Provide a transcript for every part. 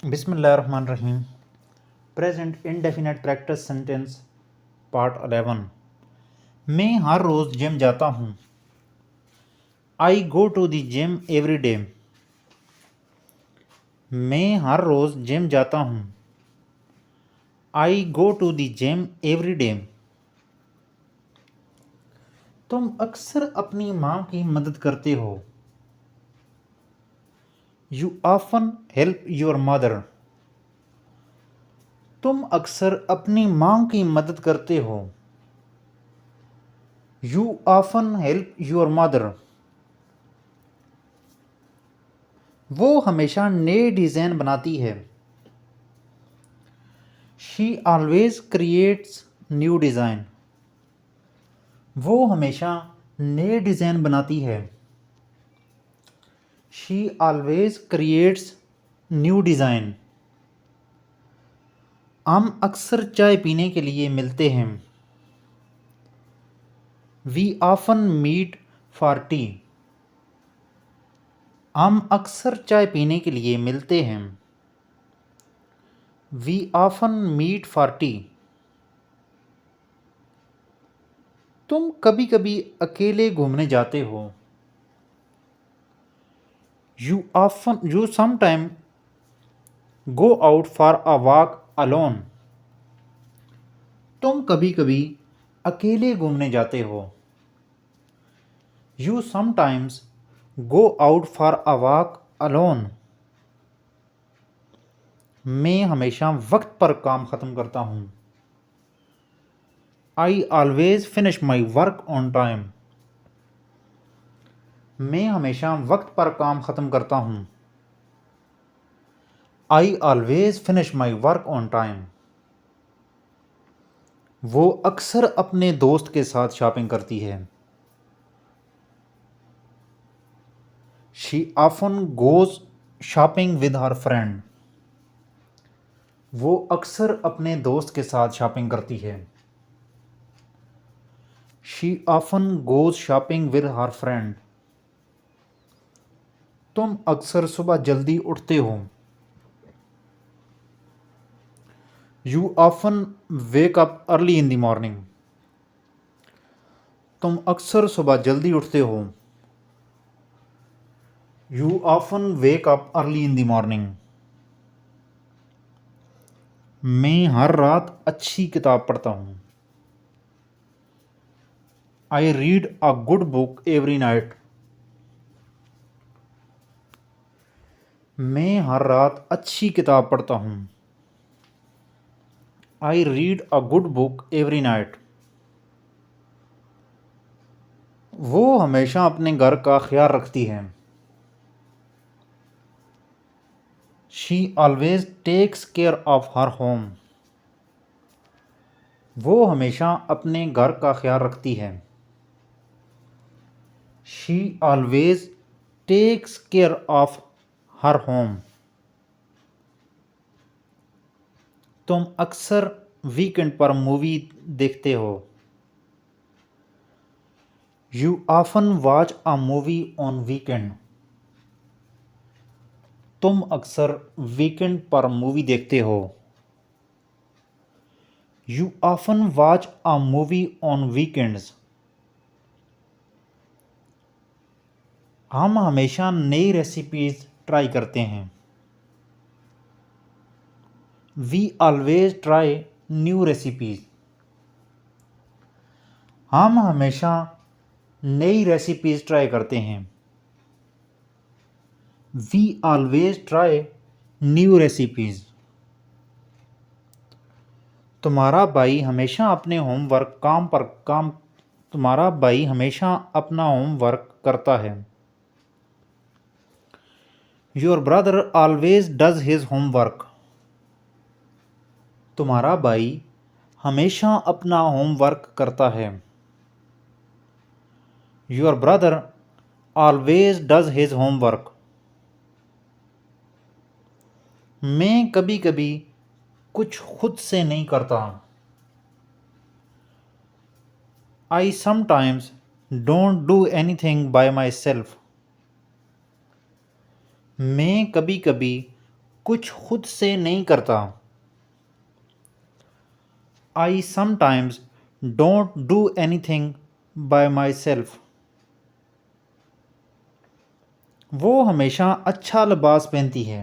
बिस्मिल्लाहिर्रहमानिर्रहीम। Present indefinite practice sentence part 11। मैं हर रोज़ जिम जाता हूँ। I go to the gym every day. मैं हर रोज़ जिम जाता हूँ। I go to the gym every day. तुम अक्सर अपनी माँ की मदद करते हो। You often help your mother. तुम अक्सर अपनी माँ की मदद करते हो। You often help your mother. वो हमेशा नए डिज़ाइन बनाती है। She always creates new design. वो हमेशा नए डिज़ाइन बनाती है। She always creates new design. हम अक्सर चाय पीने के लिए मिलते हैं। We often meet for tea. हम अक्सर चाय पीने के लिए मिलते हैं। We often meet for tea. तुम कभी कभी अकेले घूमने जाते हो। You sometime go out for a walk alone. तुम कभी कभी अकेले घूमने जाते हो। You sometimes go out for a walk alone. मैं हमेशा वक्त पर काम ख़त्म करता हूँ। I always finish my work on time. मैं हमेशा वक्त पर काम ख़त्म करता हूँ। I always finish my work on time. वो अक्सर अपने दोस्त के साथ शॉपिंग करती है। She often goes shopping with her friend. वो अक्सर अपने दोस्त के साथ शॉपिंग करती है। She often goes shopping with her friend. तुम अक्सर सुबह जल्दी उठते हो। You often wake up early in the morning. तुम अक्सर सुबह जल्दी उठते हो। You often wake up early in the morning. मैं हर रात अच्छी किताब पढ़ता हूँ। I read a good book every night. मैं हर रात अच्छी किताब पढ़ता हूँ। I read a good book every night. वो हमेशा अपने घर का ख्याल रखती है। She always takes care of her home. वो हमेशा अपने घर का ख्याल रखती है। She always takes care of her home. तुम अक्सर वीकेंड पर मूवी देखते हो। You often watch a movie on weekend. तुम अक्सर वीकेंड पर मूवी देखते हो। You often watch a movie on weekends. हम हमेशा नई रेसिपीज़ ट्राई करते हैं। We always try new recipes. हम हमेशा नई रेसिपीज़ ट्राई करते हैं। We always try new recipes. तुम्हारा भाई हमेशा अपने होमवर्क काम पर काम तुम्हारा भाई हमेशा अपना होमवर्क करता है। Your brother always does his homework. तुम्हारा भाई हमेशा अपना होमवर्क करता है। Your brother always does his homework. मैं कभी कभी कुछ खुद से नहीं करता। I sometimes don't do anything by myself. मैं कभी कभी कुछ खुद से नहीं करता। I sometimes don't do anything by myself. वो हमेशा अच्छा लिबास पहनती है।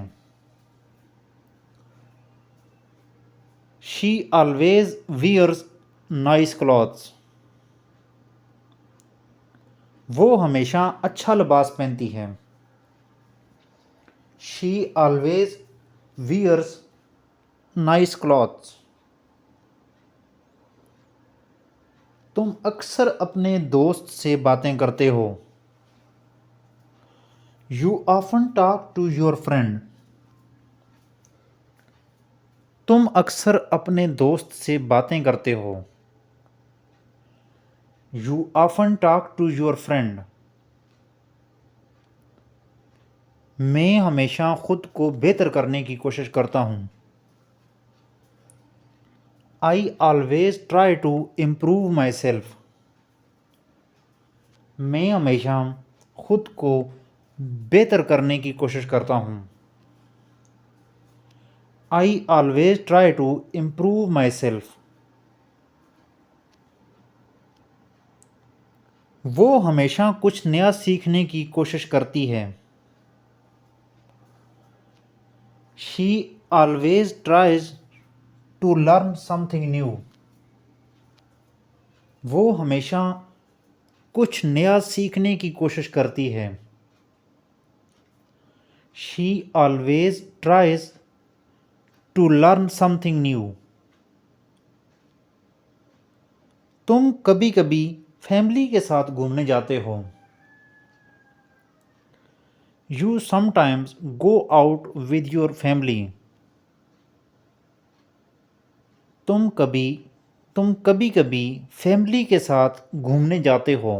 She always wears nice clothes. वो हमेशा अच्छा लिबास पहनती है। She always wears nice clothes. तुम अक्सर अपने दोस्त से बातें करते हो। You often talk to your friend. तुम अक्सर अपने दोस्त से बातें करते हो। You often talk to your friend. मैं हमेशा खुद को बेहतर करने की कोशिश करता हूँ। I always try to improve myself. मैं हमेशा खुद को बेहतर करने की कोशिश करता हूँ। I always try to improve myself. वो हमेशा कुछ नया सीखने की कोशिश करती है। She always tries to learn something new. वो हमेशा कुछ नया सीखने की कोशिश करती है। She always tries to learn something new. तुम कभी कभी फैमिली के साथ घूमने जाते हो। You sometimes go out with your family. तुम कभी कभी फैमिली के साथ घूमने जाते हो।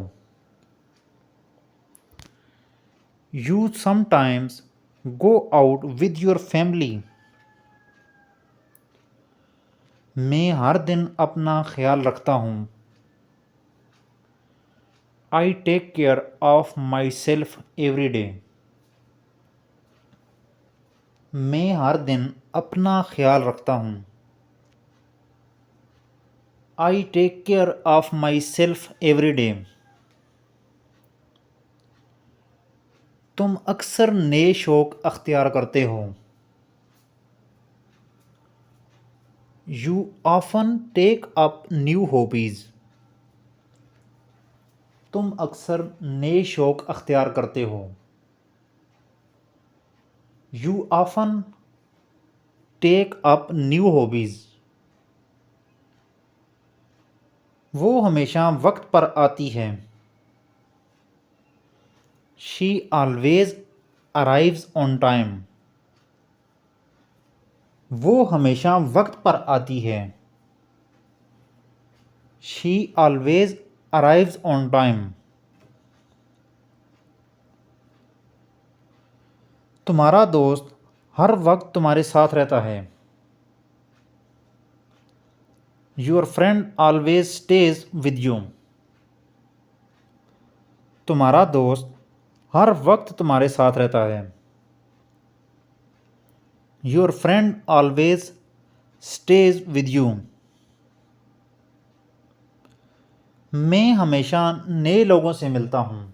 You sometimes go out with your family. मैं हर दिन अपना ख्याल रखता हूँ। I take care of myself every day. मैं हर दिन अपना ख्याल रखता हूँ। I take care of myself every day. तुम अक्सर नए शौक अख्तियार करते हो। You often take up new hobbies. तुम अक्सर नए शौक अख्तियार करते हो। You often take up new hobbies. वो हमेशा वक्त पर आती है। She always arrives on time. वो हमेशा वक्त पर आती है। She always arrives on time. तुम्हारा दोस्त हर वक्त तुम्हारे साथ रहता है। Your friend always stays with you. तुम्हारा दोस्त हर वक्त तुम्हारे साथ रहता है। Your friend always stays with you. मैं हमेशा नए लोगों से मिलता हूँ।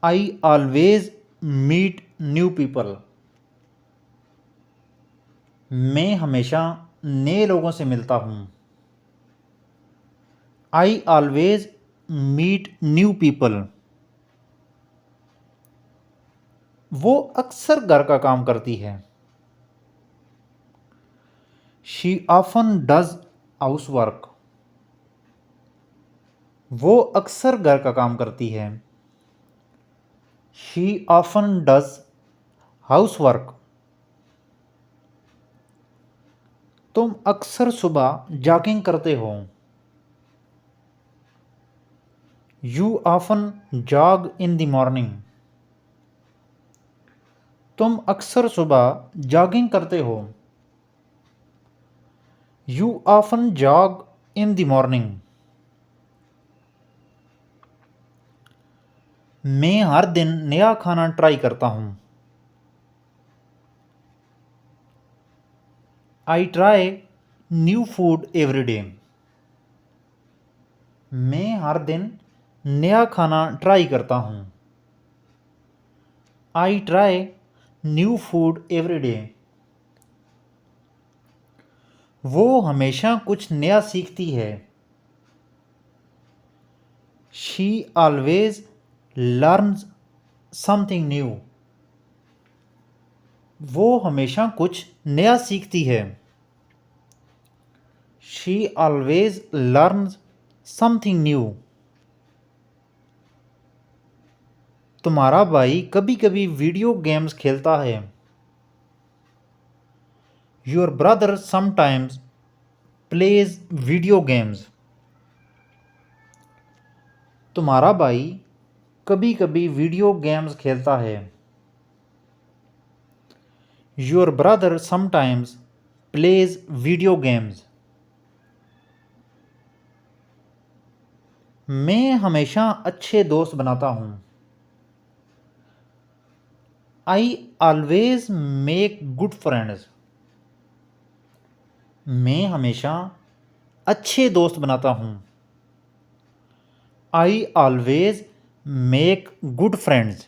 I always meet new people. मैं हमेशा नए लोगों से मिलता हूँ। I always meet new people. वो अक्सर घर का काम करती है। She often does house work. वो अक्सर घर का काम करती है। She often does house work. तुम अक्सर सुबह जॉगिंग करते हो। You often jog in the morning. तुम अक्सर सुबह जॉगिंग करते हो। You often jog in the morning. मैं हर दिन नया खाना ट्राई करता हूँ। I try new food every day. मैं हर दिन नया खाना ट्राई करता हूँ। I try new food every day. वो हमेशा कुछ नया सीखती है। She always learns something new. वो हमेशा कुछ नया सीखती है। She always learns something new. तुम्हारा भाई कभी कभी वीडियो गेम्स खेलता है। Your brother sometimes plays video games. तुम्हारा भाई कभी कभी वीडियो गेम्स खेलता है। Your brother sometimes plays video games. मैं हमेशा अच्छे दोस्त बनाता हूँ। I always make good friends. मैं हमेशा अच्छे दोस्त बनाता हूँ। I always make good friends.